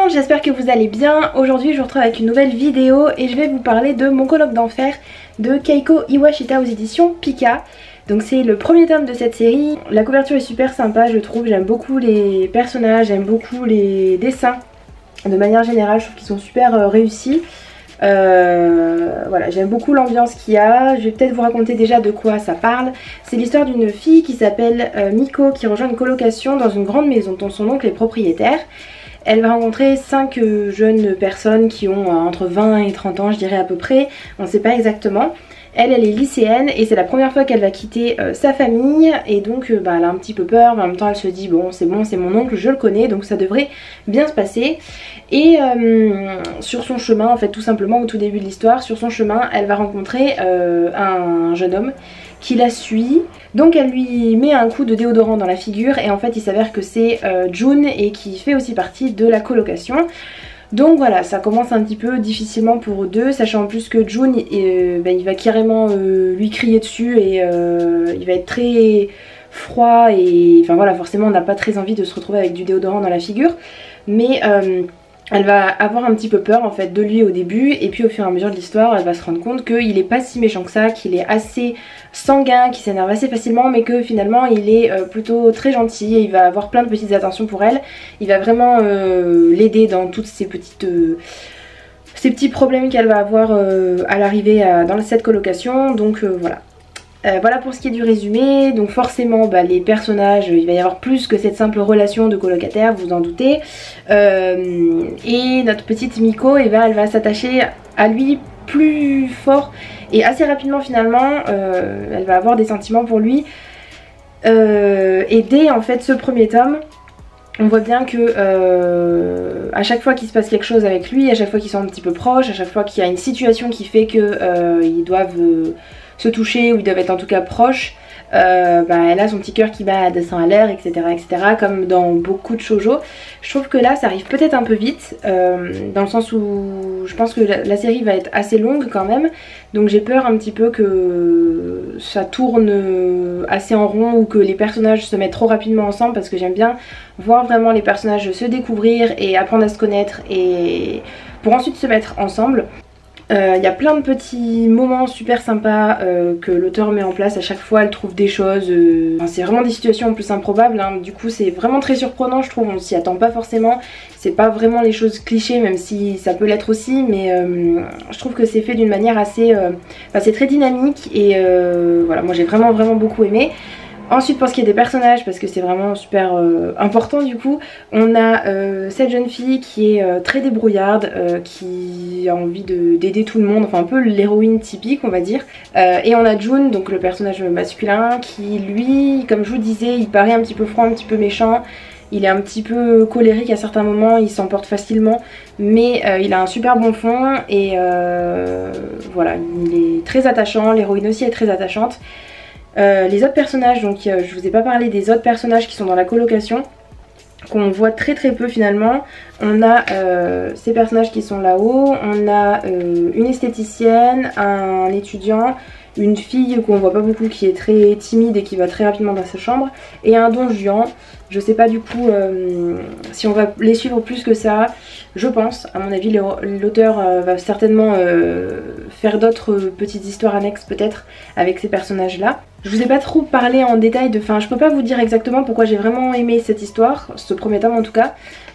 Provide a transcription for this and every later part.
monde, j'espère que vous allez bien. Aujourd'hui je vous retrouve avec une nouvelle vidéo et je vais vous parler de Mon colloque d'enfer de Keiko Iwashita aux éditions Pika. Donc c'est le premier tome de cette série. La couverture est super sympa je trouve, j'aime beaucoup les personnages, j'aime beaucoup les dessins. De manière générale je trouve qu'ils sont super réussis. Voilà, j'aime beaucoup l'ambiance qu'il y a. Je vais peut-être vous raconter déjà de quoi ça parle. C'est l'histoire d'une fille qui s'appelle Miko qui rejoint une colocation dans une grande maison dont son oncle est propriétaire. Elle va rencontrer 5 jeunes personnes qui ont entre 20 et 30 ans je dirais à peu près, on ne sait pas exactement. Elle est lycéenne et c'est la première fois qu'elle va quitter sa famille et donc elle a un petit peu peur mais en même temps elle se dit bon c'est mon oncle, je le connais donc ça devrait bien se passer. Et sur son chemin en fait tout simplement au tout début de l'histoire, sur son chemin elle va rencontrer un jeune homme qui la suit. Donc elle lui met un coup de déodorant dans la figure et en fait il s'avère que c'est Jun et qui fait aussi partie de la colocation. Donc voilà, ça commence un petit peu difficilement pour eux deux, sachant en plus que Jun il va carrément lui crier dessus et il va être très froid et enfin voilà, forcément on n'a pas très envie de se retrouver avec du déodorant dans la figure. Mais elle va avoir un petit peu peur en fait de lui au début et puis au fur et à mesure de l'histoire elle va se rendre compte qu'il est pas si méchant que ça, qu'il est assez sanguin, qu'il s'énerve assez facilement mais que finalement il est plutôt très gentil et il va avoir plein de petites attentions pour elle. Il va vraiment l'aider dans toutes ces petits problèmes qu'elle va avoir à l'arrivée dans cette colocation. Donc voilà. Voilà pour ce qui est du résumé. Donc forcément les personnages, il va y avoir plus que cette simple relation de colocataire, vous vous en doutez. Et notre petite Miko, elle va s'attacher à lui plus fort et assez rapidement finalement. Elle va avoir des sentiments pour lui. Et dès en fait ce premier tome, on voit bien que à chaque fois qu'il se passe quelque chose avec lui, à chaque fois qu'ils sont un petit peu proches, à chaque fois qu'il y a une situation qui fait qu'ils doivent se toucher ou ils doivent être en tout cas proches, elle a son petit cœur qui bat à 200 à l'heure, etc., comme dans beaucoup de shoujo. Je trouve que là ça arrive peut-être un peu vite, dans le sens où je pense que la série va être assez longue quand même, donc j'ai peur un petit peu que ça tourne assez en rond ou que les personnages se mettent trop rapidement ensemble, parce que j'aime bien voir vraiment les personnages se découvrir et apprendre à se connaître et pour ensuite se mettre ensemble. Il y a plein de petits moments super sympas que l'auteur met en place. À chaque fois elle trouve des choses, c'est vraiment des situations en plus improbables hein. Du coup c'est vraiment très surprenant je trouve, on s'y attend pas forcément. C'est pas vraiment les choses clichés même si ça peut l'être aussi, mais je trouve que c'est fait d'une manière assez... c'est très dynamique et voilà, moi j'ai vraiment beaucoup aimé. Ensuite pour ce qui est des personnages, parce que c'est vraiment super important du coup, on a cette jeune fille qui est très débrouillarde, qui a envie d'aider tout le monde, enfin un peu l'héroïne typique on va dire. Et on a Jun, donc le personnage masculin, qui lui, comme je vous disais, il paraît un petit peu froid, un petit peu méchant. Il est un petit peu colérique à certains moments, il s'emporte facilement, mais il a un super bon fond et voilà, il est très attachant, l'héroïne aussi est très attachante. Les autres personnages, donc je vous ai pas parlé des autres personnages qui sont dans la colocation, qu'on voit très peu finalement. On a ces personnages qui sont là-haut, on a une esthéticienne, un étudiant, une fille qu'on voit pas beaucoup qui est très timide et qui va très rapidement dans sa chambre, et un don Juan. Je sais pas du coup si on va les suivre plus que ça. Je pense, à mon avis l'auteur va certainement faire d'autres petites histoires annexes peut-être avec ces personnages là. Je vous ai pas trop parlé en détail de... Enfin je peux pas vous dire exactement pourquoi j'ai vraiment aimé cette histoire, ce premier tome en tout cas.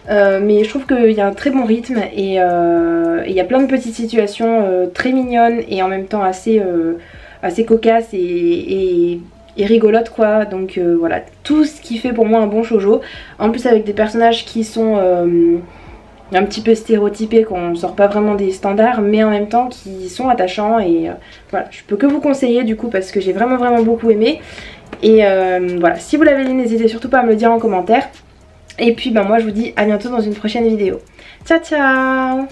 Mais je trouve qu'il y a un très bon rythme et il y a plein de petites situations très mignonnes et en même temps assez cocasses et rigolotes quoi. Donc voilà, tout ce qui fait pour moi un bon shoujo. En plus avec des personnages qui sont un petit peu stéréotypés, qu'on sort pas vraiment des standards, mais en même temps qui sont attachants et voilà, je peux que vous conseiller du coup parce que j'ai vraiment beaucoup aimé. Et voilà, si vous l'avez lu n'hésitez surtout pas à me le dire en commentaire. Et puis moi je vous dis à bientôt dans une prochaine vidéo. Ciao ciao.